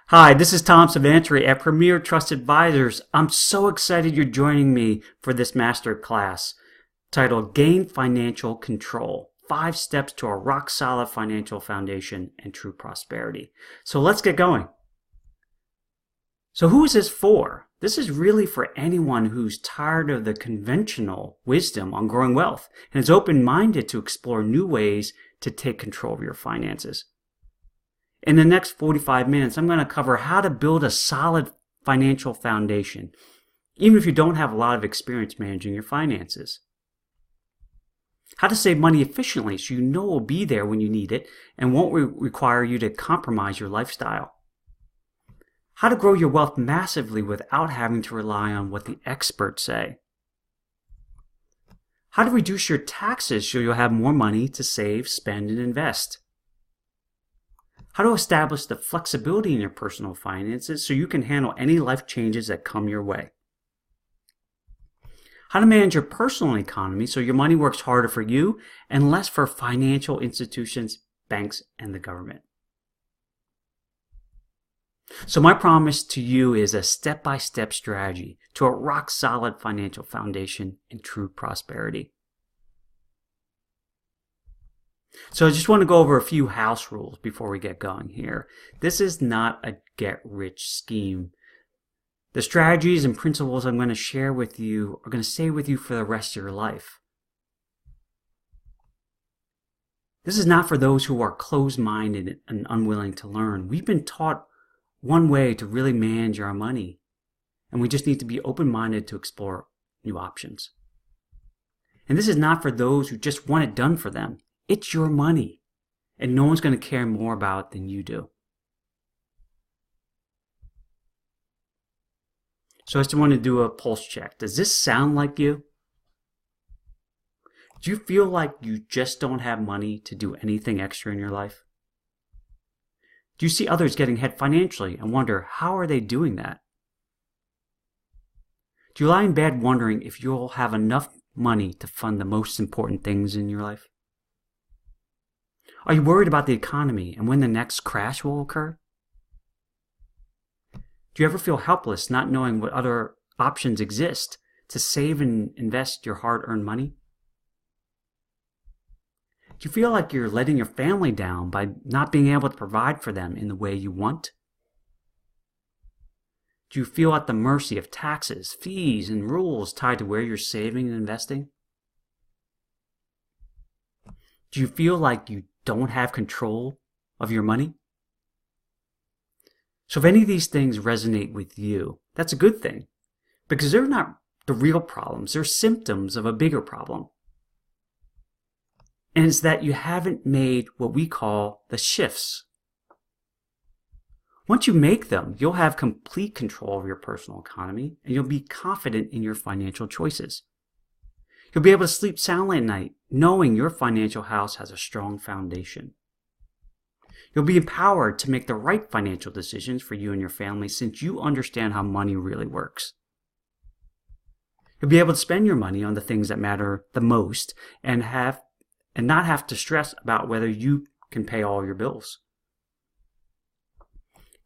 Hi, this is Tom Savantry at Premier Trust Advisors. I'm so excited you're joining me for this masterclass titled Gain Financial Control, 5 Steps to a Rock-Solid Financial Foundation and True Prosperity. So let's get going. So who is this for? This is really for anyone who's tired of the conventional wisdom on growing wealth and is open-minded to explore new ways to take control of your finances. In the next 45 minutes, I'm going to cover how to build a solid financial foundation, even if you don't have a lot of experience managing your finances. How to save money efficiently so you know it will be there when you need it and won't require you to compromise your lifestyle. How to grow your wealth massively without having to rely on what the experts say. How to reduce your taxes so you'll have more money to save, spend, and invest. How to establish the flexibility in your personal finances so you can handle any life changes that come your way. How to manage your personal economy so your money works harder for you and less for financial institutions, banks, and the government. So my promise to you is a step-by-step strategy to a rock-solid financial foundation and true prosperity. So I just want to go over a few house rules before we get going here. This is not a get-rich scheme. The strategies and principles I'm going to share with you are going to stay with you for the rest of your life. This is not for those who are closed-minded and unwilling to learn. We've been taught one way to really manage our money, and we just need to be open-minded to explore new options. And this is not for those who just want it done for them. It's your money, and no one's going to care more about it than you do. So I just want to do a pulse check. Does this sound like you? Do you feel like you just don't have money to do anything extra in your life? Do you see others getting ahead financially and wonder, how are they doing that? Do you lie in bed wondering if you'll have enough money to fund the most important things in your life? Are you worried about the economy and when the next crash will occur? Do you ever feel helpless not knowing what other options exist to save and invest your hard-earned money? Do you feel like you're letting your family down by not being able to provide for them in the way you want? Do you feel at the mercy of taxes, fees, and rules tied to where you're saving and investing? Do you feel like you don't have control of your money? So if any of these things resonate with you, that's a good thing, because they're not the real problems. They're symptoms of a bigger problem. And it's that you haven't made what we call the shifts. Once you make them, you'll have complete control of your personal economy, and you'll be confident in your financial choices. You'll be able to sleep soundly at night, knowing your financial house has a strong foundation. You'll be empowered to make the right financial decisions for you and your family since you understand how money really works. You'll be able to spend your money on the things that matter the most and not have to stress about whether you can pay all your bills.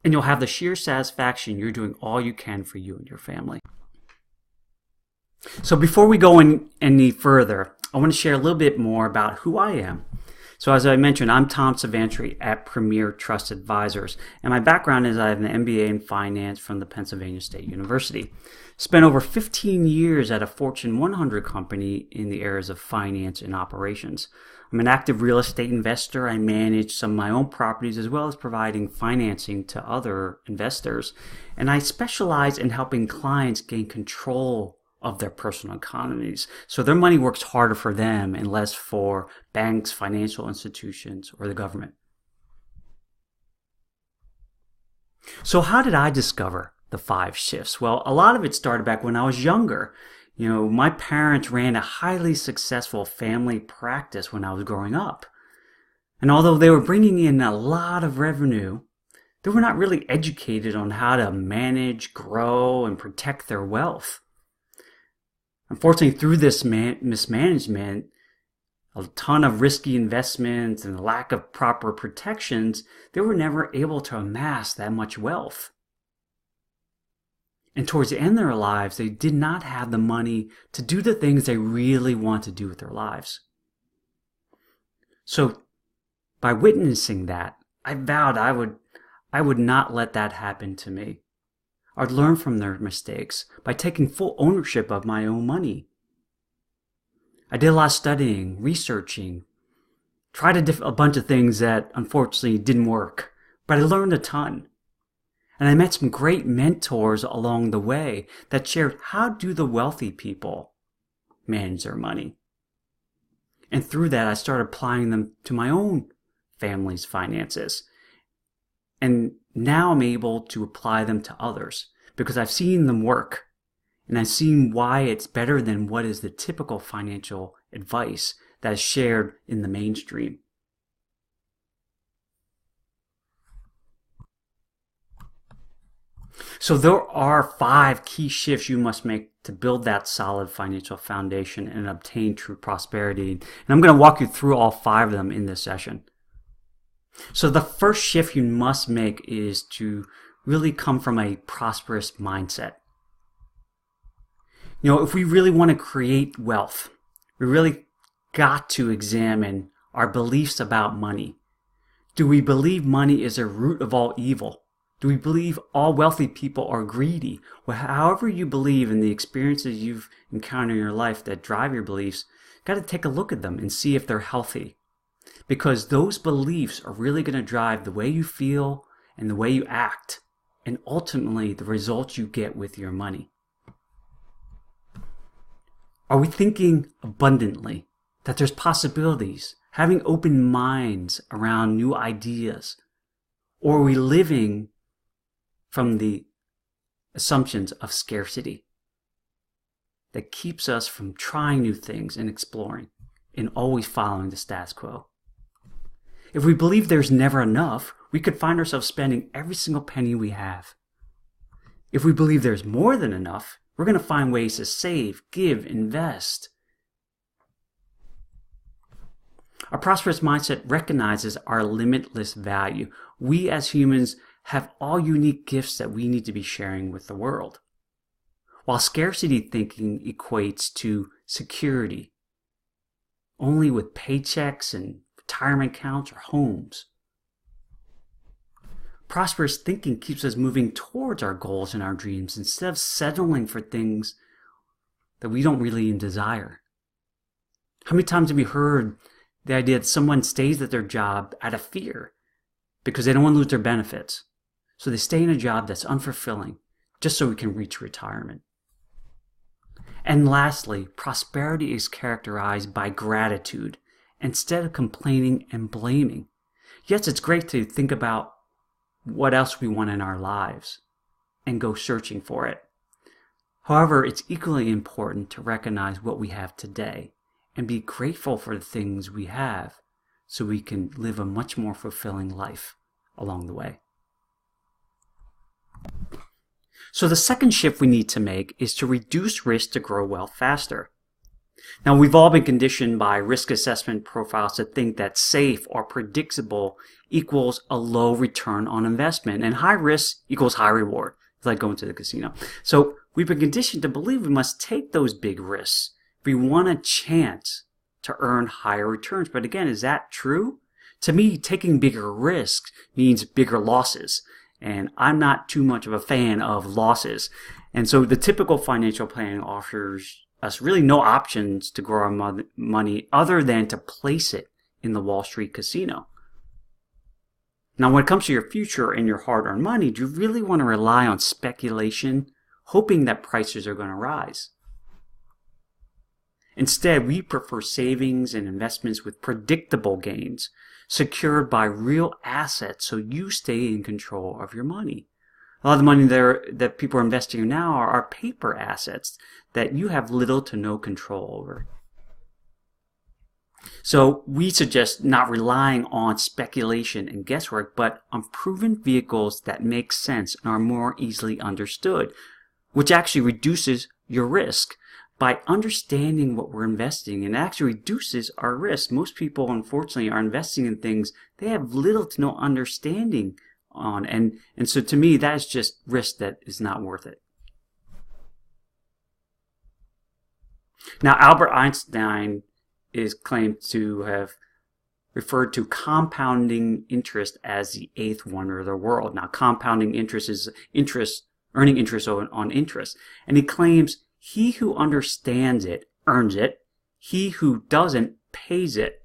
And you'll have the sheer satisfaction you're doing all you can for you and your family. So before we go any further, I want to share a little bit more about who I am. So as I mentioned, I'm Tom Savantry at Premier Trust Advisors, and my background is I have an MBA in finance from the Pennsylvania State University. Spent over 15 years at a Fortune 100 company in the areas of finance and operations. I'm an active real estate investor. I manage some of my own properties as well as providing financing to other investors. And I specialize in helping clients gain control of their personal economies, so their money works harder for them and less for banks, financial institutions, or the government. So how did I discover the 5 shifts? Well, a lot of it started back when I was younger. My parents ran a highly successful family practice when I was growing up. And although they were bringing in a lot of revenue, they were not really educated on how to manage, grow, and protect their wealth. Unfortunately, through this mismanagement, a ton of risky investments and a lack of proper protections, they were never able to amass that much wealth. And towards the end of their lives, they did not have the money to do the things they really want to do with their lives. So by witnessing that, I vowed I would not let that happen to me. I'd learn from their mistakes by taking full ownership of my own money. I did a lot of studying, researching, tried a bunch of things that unfortunately didn't work, but I learned a ton. And I met some great mentors along the way that shared how do the wealthy people manage their money. And through that, I started applying them to my own family's finances. And now I'm able to apply them to others because I've seen them work. And I've seen why it's better than what is the typical financial advice that is shared in the mainstream. So there are 5 key shifts you must make to build that solid financial foundation and obtain true prosperity. And I'm going to walk you through all 5 of them in this session. So the first shift you must make is to really come from a prosperous mindset. If we really want to create wealth, we really got to examine our beliefs about money. Do we believe money is a root of all evil? Do we believe all wealthy people are greedy? Well, however you believe in the experiences you've encountered in your life that drive your beliefs, you've got to take a look at them and see if they're healthy. Because those beliefs are really going to drive the way you feel and the way you act, and ultimately the results you get with your money. Are we thinking abundantly, that there's possibilities, having open minds around new ideas? Or are we living from the assumptions of scarcity that keeps us from trying new things and exploring and always following the status quo? If we believe there's never enough, we could find ourselves spending every single penny we have. If we believe there's more than enough, we're going to find ways to save, give, invest. A prosperous mindset recognizes our limitless value. We as humans have all unique gifts that we need to be sharing with the world. While scarcity thinking equates to security, only with paychecks and retirement accounts or homes. Prosperous thinking keeps us moving towards our goals and our dreams instead of settling for things that we don't really desire. How many times have we heard the idea that someone stays at their job out of fear because they don't want to lose their benefits? So they stay in a job that's unfulfilling just so we can reach retirement. And lastly, prosperity is characterized by gratitude instead of complaining and blaming. Yes, it's great to think about what else we want in our lives and go searching for it. However, it's equally important to recognize what we have today and be grateful for the things we have so we can live a much more fulfilling life along the way. So the second shift we need to make is to reduce risk to grow wealth faster. Now, we've all been conditioned by risk assessment profiles to think that safe or predictable equals a low return on investment, and high risk equals high reward. It's like going to the casino. So we've been conditioned to believe we must take those big risks if we want a chance to earn higher returns. But again, is that true? To me, taking bigger risks means bigger losses, and I'm not too much of a fan of losses. And so the typical financial plan offers us really no options to grow our money other than to place it in the Wall Street casino. Now, when it comes to your future and your hard-earned money, do you really want to rely on speculation, hoping that prices are going to rise? Instead, we prefer savings and investments with predictable gains, secured by real assets so you stay in control of your money. A lot of the money that people are investing in now are paper assets that you have little to no control over. So we suggest not relying on speculation and guesswork, but on proven vehicles that make sense and are more easily understood, which actually reduces your risk. by understanding what we're investing in. It actually reduces our risk. Most people, unfortunately, are investing in things they have little to no understanding on. And so to me, that is just risk that is not worth it. Now, Albert Einstein is claimed to have referred to compounding interest as the eighth wonder of the world. Now, compounding interest is earning interest on interest. And he claims he who understands it earns it. He who doesn't pays it.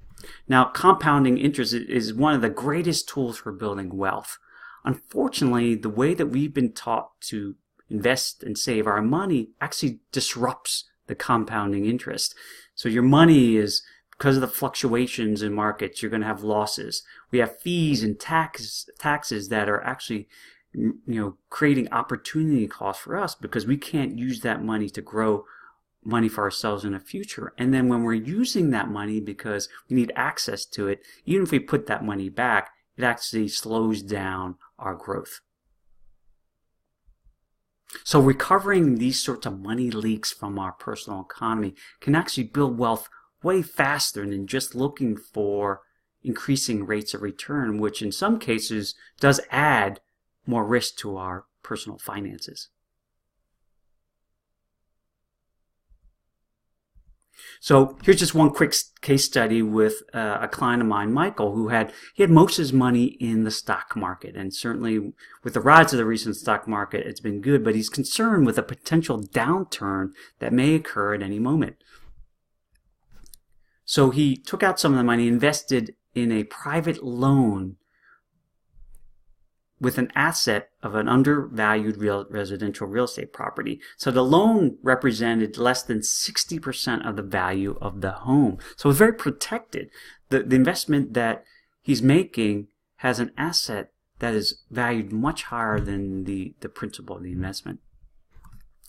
Now, compounding interest is one of the greatest tools for building wealth. Unfortunately, the way that we've been taught to invest and save our money actually disrupts the compounding interest. So your money is, because of the fluctuations in markets, you're going to have losses. We have fees and taxes that are actually, creating opportunity costs for us because we can't use that money to grow money for ourselves in the future. And then when we're using that money because we need access to it, even if we put that money back, it actually slows down our growth. So recovering these sorts of money leaks from our personal economy can actually build wealth way faster than just looking for increasing rates of return, which in some cases does add more risk to our personal finances. So here's just one quick case study with a client of mine, Michael, who had most of his money in the stock market. And certainly with the rise of the recent stock market, it's been good, but he's concerned with a potential downturn that may occur at any moment. So he took out some of the money, invested in a private loan with an asset of an undervalued residential real estate property. So the loan represented less than 60% of the value of the home. So it's very protected. The investment that he's making has an asset that is valued much higher than the principal of the investment.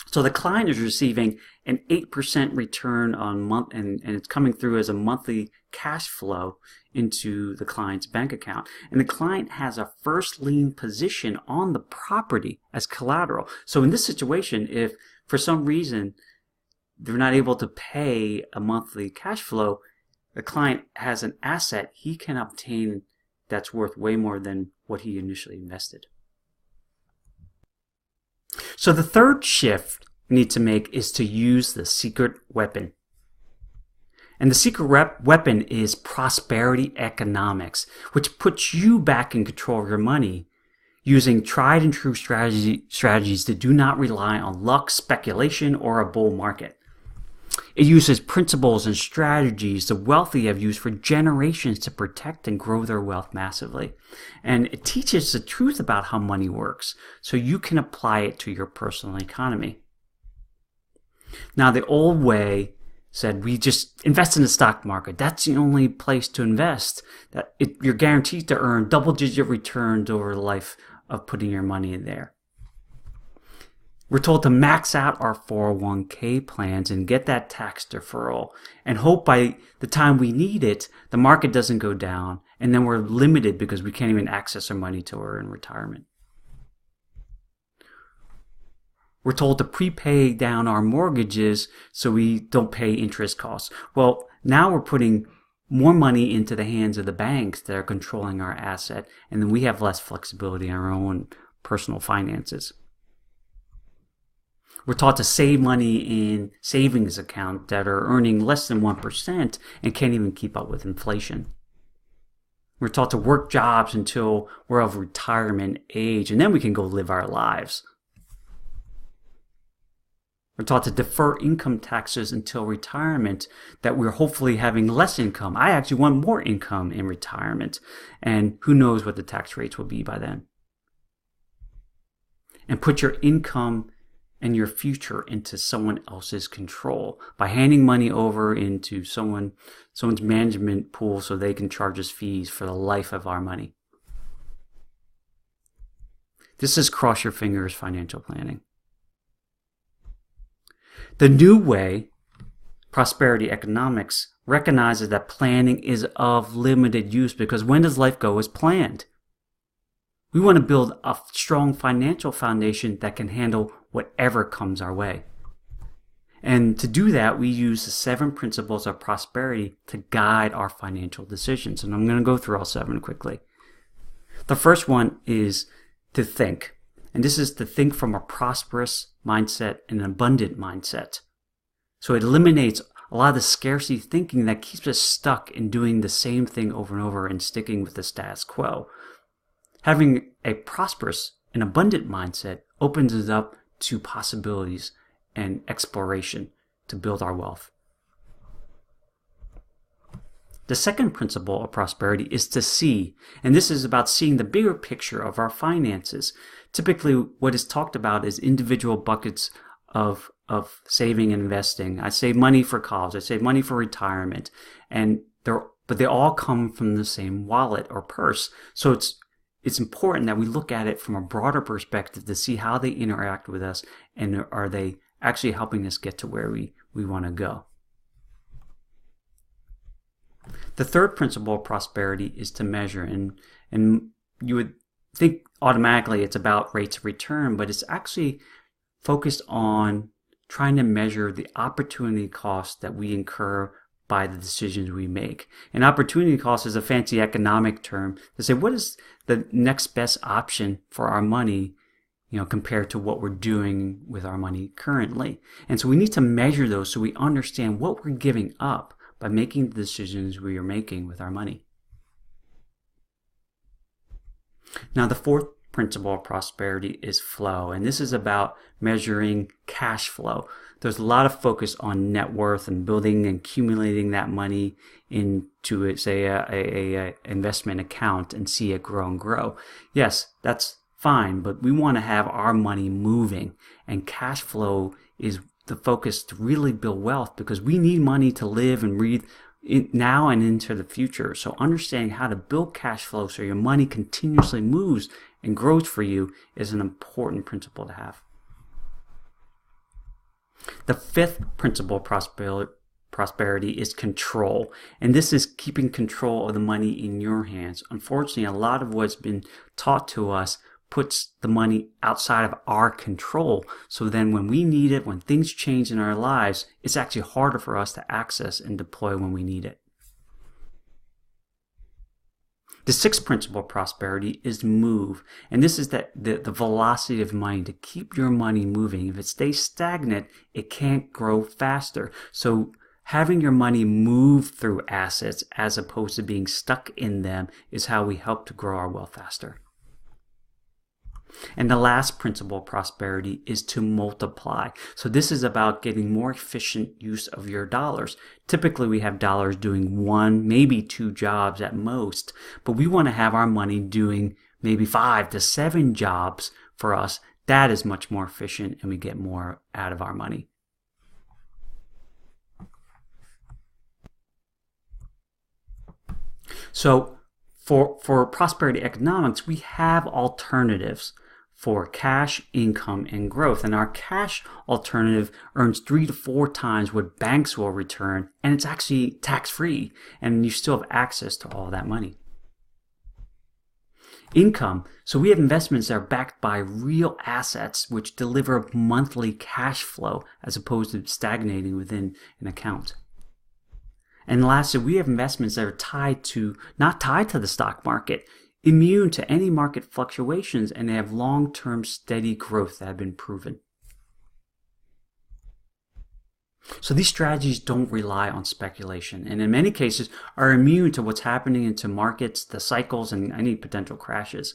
So the client is receiving an 8% return on month, and it's coming through as a monthly cash flow into the client's bank account. And the client has a first lien position on the property as collateral. So in this situation, if for some reason they're not able to pay a monthly cash flow, the client has an asset he can obtain that's worth way more than what he initially invested. So the third shift we need to make is to use the secret weapon. And the secret weapon is prosperity economics, which puts you back in control of your money using tried and true strategies that do not rely on luck, speculation, or a bull market. It uses principles and strategies the wealthy have used for generations to protect and grow their wealth massively. And it teaches the truth about how money works so you can apply it to your personal economy. Now, the old way said we just invest in the stock market. That's the only place to invest. You're guaranteed to earn double-digit returns over the life of putting your money in there. We're told to max out our 401k plans and get that tax deferral and hope by the time we need it, the market doesn't go down, and then we're limited because we can't even access our money till we're in retirement. We're told to prepay down our mortgages so we don't pay interest costs. Well, now we're putting more money into the hands of the banks that are controlling our asset, and then we have less flexibility in our own personal finances. We're taught to save money in savings accounts that are earning less than 1% and can't even keep up with inflation. We're taught to work jobs until we're of retirement age, and then we can go live our lives. We're taught to defer income taxes until retirement, that we're hopefully having less income. I actually want more income in retirement, and who knows what the tax rates will be by then. And put your income and your future into someone else's control by handing money over into someone's management pool so they can charge us fees for the life of our money. This is cross your fingers financial planning. The new way, prosperity economics, recognizes that planning is of limited use because when does life go as planned? We want to build a strong financial foundation that can handle whatever comes our way. And to do that, we use the 7 principles of prosperity to guide our financial decisions. And I'm going to go through all 7 quickly. The first one is to think. And this is to think from a prosperous mindset and an abundant mindset. So it eliminates a lot of the scarcity thinking that keeps us stuck in doing the same thing over and over and sticking with the status quo. Having a prosperous and abundant mindset opens us up to possibilities and exploration to build our wealth. The second principle of prosperity is to see, and this is about seeing the bigger picture of our finances. Typically, what is talked about is individual buckets of saving and investing. I save money for college, I save money for retirement, but they all come from the same wallet or purse. So it's important that we look at it from a broader perspective to see how they interact with us, and are they actually helping us get to where we want to go. The third principle of prosperity is to measure, and you would think automatically it's about rates of return, but it's actually focused on trying to measure the opportunity cost that we incur by the decisions we make. And opportunity cost is a fancy economic term to say what is the next best option for our money, compared to what we're doing with our money currently. And so we need to measure those so we understand what we're giving up by making the decisions we are making with our money. Now, the fourth principle of prosperity is flow, and this is about measuring cash flow. There's a lot of focus on net worth and building and accumulating that money into, say, a investment account and see it grow and grow. Yes, that's fine, but we want to have our money moving, and cash flow is the focus to really build wealth, because we need money to live and breathe now and into the future. So understanding how to build cash flow so your money continuously moves and grows for you is an important principle to have. The fifth principle of prosperity is control, and this is keeping control of the money in your hands. Unfortunately, a lot of what's been taught to us puts the money outside of our control. So then when we need it, when things change in our lives, it's actually harder for us to access and deploy when we need it. The sixth principle of prosperity is move. And this is the velocity of money, to keep your money moving. If it stays stagnant, it can't grow faster. So having your money move through assets as opposed to being stuck in them is how we help to grow our wealth faster. And the last principle of prosperity is to multiply. So this is about getting more efficient use of your dollars. Typically, we have dollars doing 1, maybe 2 jobs at most, but we want to have our money doing maybe 5 to 7 jobs for us. That is much more efficient, and we get more out of our money. So for prosperity economics, we have alternatives for cash, income, and growth. And our cash alternative earns 3 to 4 times what banks will return, and it's actually tax-free, and you still have access to all that money. Income. So we have investments that are backed by real assets which deliver monthly cash flow as opposed to stagnating within an account. And lastly, we have investments that are not tied to the stock market, immune to any market fluctuations, and they have long-term steady growth that have been proven. So these strategies don't rely on speculation, and in many cases are immune to what's happening into markets, the cycles, and any potential crashes.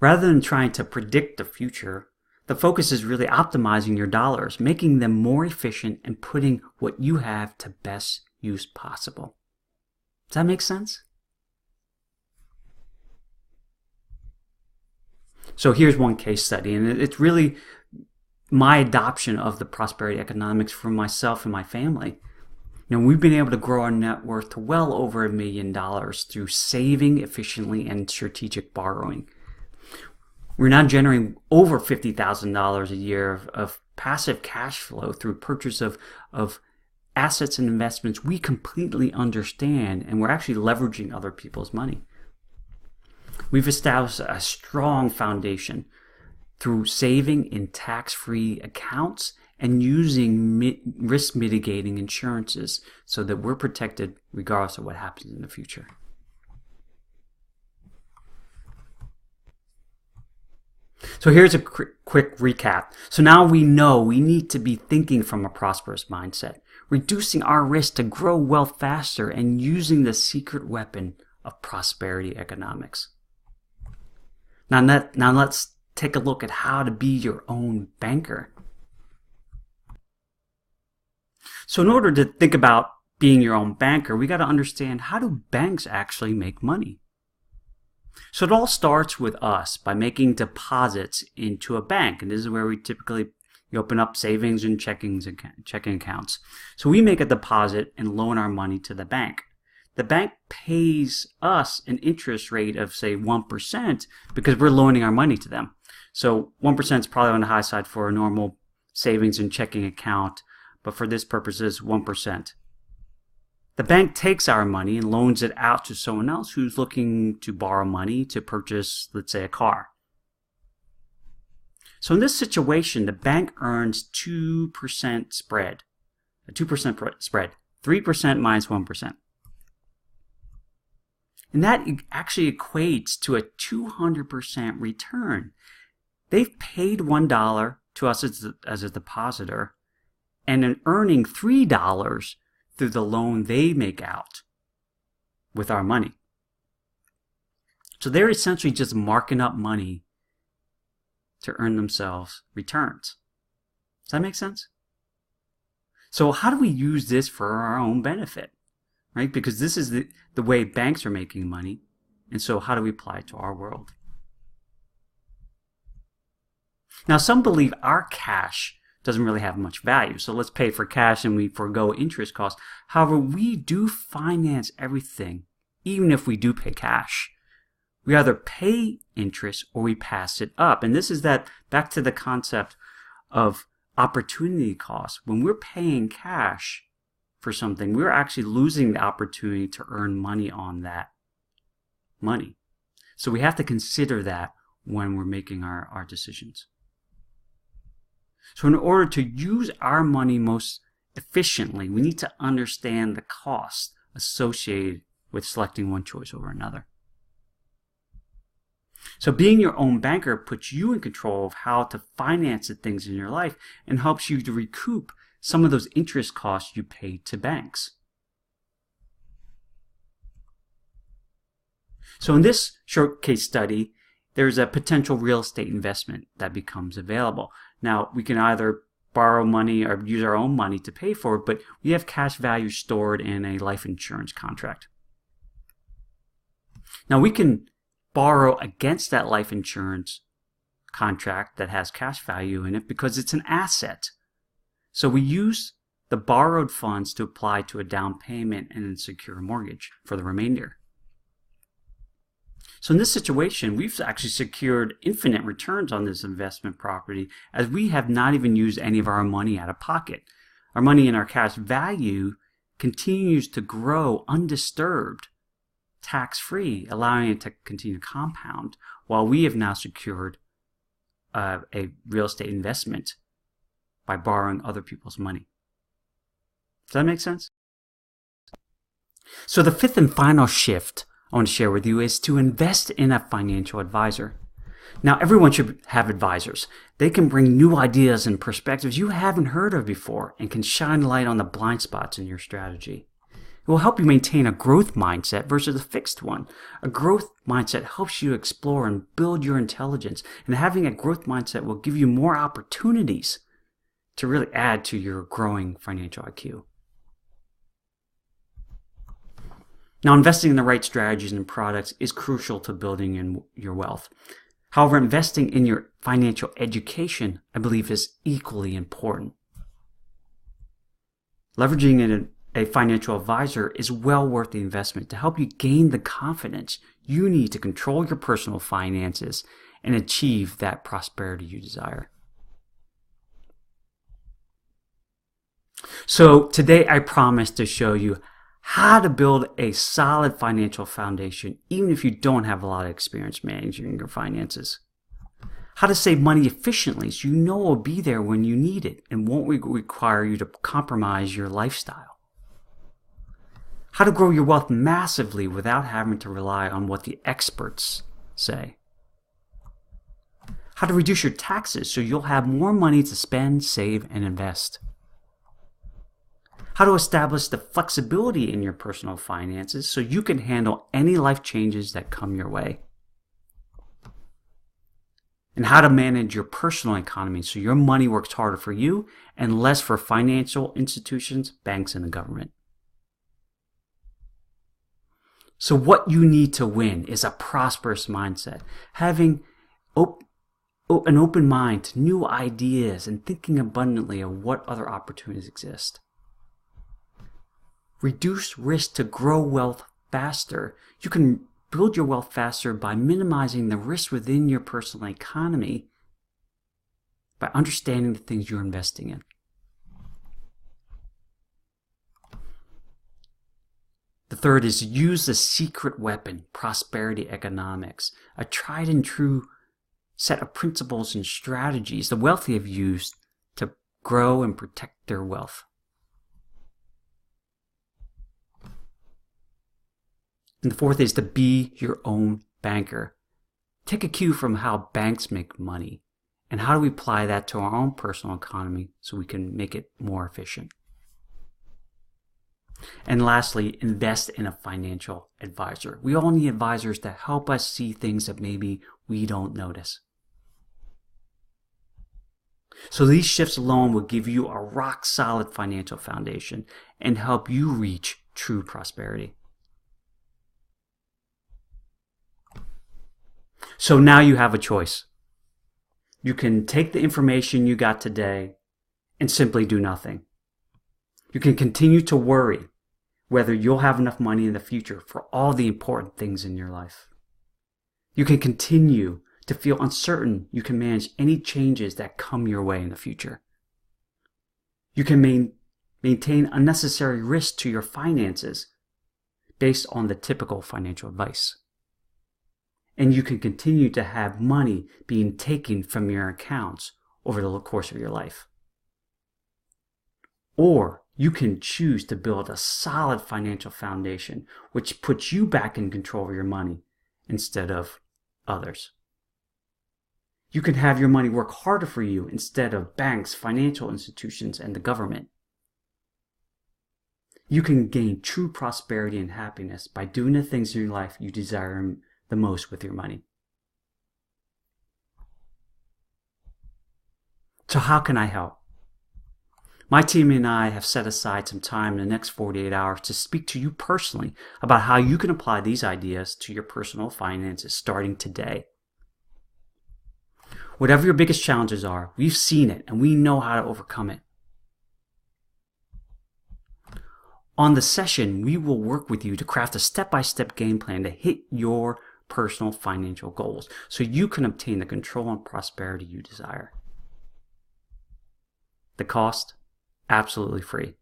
Rather than trying to predict the future, the focus is really optimizing your dollars, making them more efficient, and putting what you have to best use possible. Does that make sense? So here's one case study, and it's really my adoption of the prosperity economics for myself and my family. We've been able to grow our net worth to well over $1 million through saving efficiently and strategic borrowing. We're now generating over $50,000 a year of passive cash flow through purchase of assets and investments we completely understand, and we're actually leveraging other people's money. We've established a strong foundation through saving in tax-free accounts and using risk mitigating insurances so that we're protected regardless of what happens in the future. So here's a quick recap. So now we know we need to be thinking from a prosperous mindset, reducing our risk to grow wealth faster, and using the secret weapon of prosperity economics. Now let's take a look at how to be your own banker. So in order to think about being your own banker, we got to understand, how do banks actually make money? So it all starts with us by making deposits into a bank. And this is where we typically open up savings and checking accounts. So we make a deposit and loan our money to the bank. The bank pays us an interest rate of, say, 1% because we're loaning our money to them. So 1% is probably on the high side for a normal savings and checking account, but for this purposes, 1%. The bank takes our money and loans it out to someone else who's looking to borrow money to purchase, let's say, a car. So in this situation, the bank earns 2% spread, a 2% spread, 3% minus 1%. And that actually equates to a 200% return. They've paid $1 to us as a depositor and are earning $3 through the loan they make out with our money. So they're essentially just marking up money to earn themselves returns. Does that make sense? So how do we use this for our own benefit? Right? Because this is the way banks are making money. And so how do we apply it to our world? Now, some believe our cash doesn't really have much value. So let's pay for cash and we forego interest costs. However, we do finance everything, even if we do pay cash. We either pay interest or we pass it up. And this is back to the concept of opportunity cost. When we're paying cash for something, we're actually losing the opportunity to earn money on that money. So we have to consider that when we're making our decisions. So in order to use our money most efficiently, we need to understand the cost associated with selecting one choice over another. So being your own banker puts you in control of how to finance the things in your life and helps you to recoup some of those interest costs you pay to banks. So in this short case study, there's a potential real estate investment that becomes available. Now, we can either borrow money or use our own money to pay for it, but we have cash value stored in a life insurance contract. Now, we can borrow against that life insurance contract that has cash value in it because it's an asset. So we use the borrowed funds to apply to a down payment and then secure a mortgage for the remainder. So in this situation, we've actually secured infinite returns on this investment property as we have not even used any of our money out of pocket. Our money in our cash value continues to grow undisturbed, tax-free, allowing it to continue to compound, while we have now secured a real estate investment by borrowing other people's money. Does that make sense? So the fifth and final shift I want to share with you is to invest in a financial advisor. Now, everyone should have advisors. They can bring new ideas and perspectives you haven't heard of before and can shine light on the blind spots in your strategy. It will help you maintain a growth mindset versus a fixed one. A growth mindset helps you explore and build your intelligence, and having a growth mindset will give you more opportunities to really add to your growing financial IQ. Now, investing in the right strategies and products is crucial to building in your wealth. However, investing in your financial education, I believe, is equally important. Leveraging a financial advisor is well worth the investment to help you gain the confidence you need to control your personal finances and achieve that prosperity you desire. So today I promise to show you how to build a solid financial foundation even if you don't have a lot of experience managing your finances. How to save money efficiently so you know it will be there when you need it and won't require you to compromise your lifestyle. How to grow your wealth massively without having to rely on what the experts say. How to reduce your taxes so you'll have more money to spend, save, and invest. How to establish the flexibility in your personal finances so you can handle any life changes that come your way. And how to manage your personal economy so your money works harder for you and less for financial institutions, banks, and the government. So what you need to win is a prosperous mindset, having an open mind to new ideas and thinking abundantly of what other opportunities exist. Reduce risk to grow wealth faster. You can build your wealth faster by minimizing the risk within your personal economy by understanding the things you're investing in. The third is use the secret weapon, prosperity economics, a tried and true set of principles and strategies the wealthy have used to grow and protect their wealth. And the fourth is to be your own banker. Take a cue from how banks make money and how do we apply that to our own personal economy so we can make it more efficient. And lastly, invest in a financial advisor. We all need advisors to help us see things that maybe we don't notice. So these shifts alone will give you a rock-solid financial foundation and help you reach true prosperity. So now you have a choice. You can take the information you got today and simply do nothing. You can continue to worry whether you'll have enough money in the future for all the important things in your life. You can continue to feel uncertain you can manage any changes that come your way in the future. You can maintain unnecessary risk to your finances based on the typical financial advice. And you can continue to have money being taken from your accounts over the course of your life. Or you can choose to build a solid financial foundation which puts you back in control of your money instead of others. You can have your money work harder for you instead of banks, financial institutions, and the government. You can gain true prosperity and happiness by doing the things in your life you desire the most with your money. So how can I help? My team and I have set aside some time in the next 48 hours to speak to you personally about how you can apply these ideas to your personal finances starting today. Whatever your biggest challenges are, we've seen it and we know how to overcome it. On the session, we will work with you to craft a step-by-step game plan to hit your personal financial goals so you can obtain the control and prosperity you desire. The cost? Absolutely free.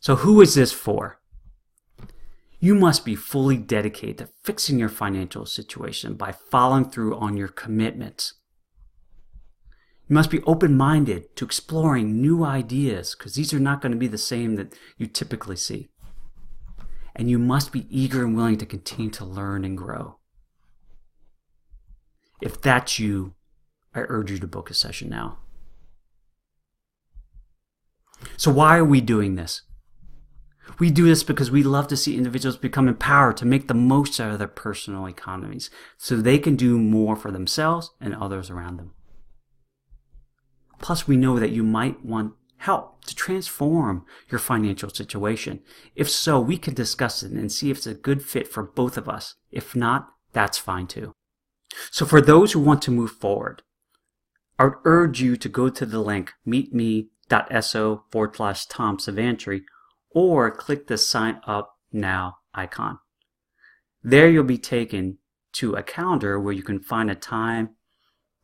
So who is this for? You must be fully dedicated to fixing your financial situation by following through on your commitments. You must be open-minded to exploring new ideas because these are not going to be the same that you typically see. And you must be eager and willing to continue to learn and grow. If that's you, I urge you to book a session now. So why are we doing this? We do this because we love to see individuals become empowered to make the most out of their personal economies so they can do more for themselves and others around them. Plus, we know that you might want help to transform your financial situation. If so, we can discuss it and see if it's a good fit for both of us. If not, that's fine too. So for those who want to move forward, I would urge you to go to the link meetme.so/Tom Savantry or click the sign up now icon. There you'll be taken to a calendar where you can find a time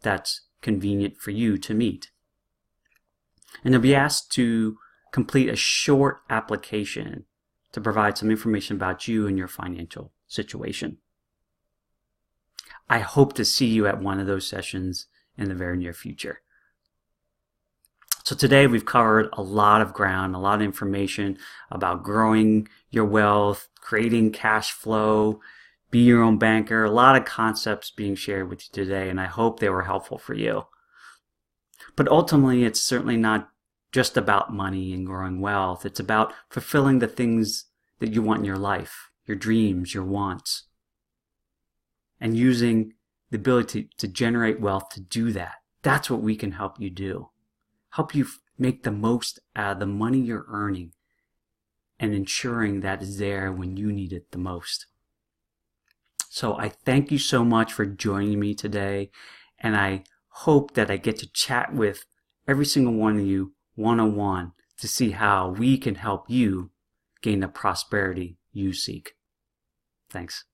that's convenient for you to meet. And you'll be asked to complete a short application to provide some information about you and your financial situation. I hope to see you at one of those sessions in the very near future. So today we've covered a lot of ground, a lot of information about growing your wealth, creating cash flow, be your own banker, a lot of concepts being shared with you today, and I hope they were helpful for you. But ultimately, it's certainly not just about money and growing wealth. It's about fulfilling the things that you want in your life, your dreams, your wants, and using the ability to generate wealth to do that. That's what we can help you do. Help you make the most out of the money you're earning and ensuring that is there when you need it the most. So I thank you so much for joining me today, and I hope that I get to chat with every single one of you one-on-one to see how we can help you gain the prosperity you seek. Thanks.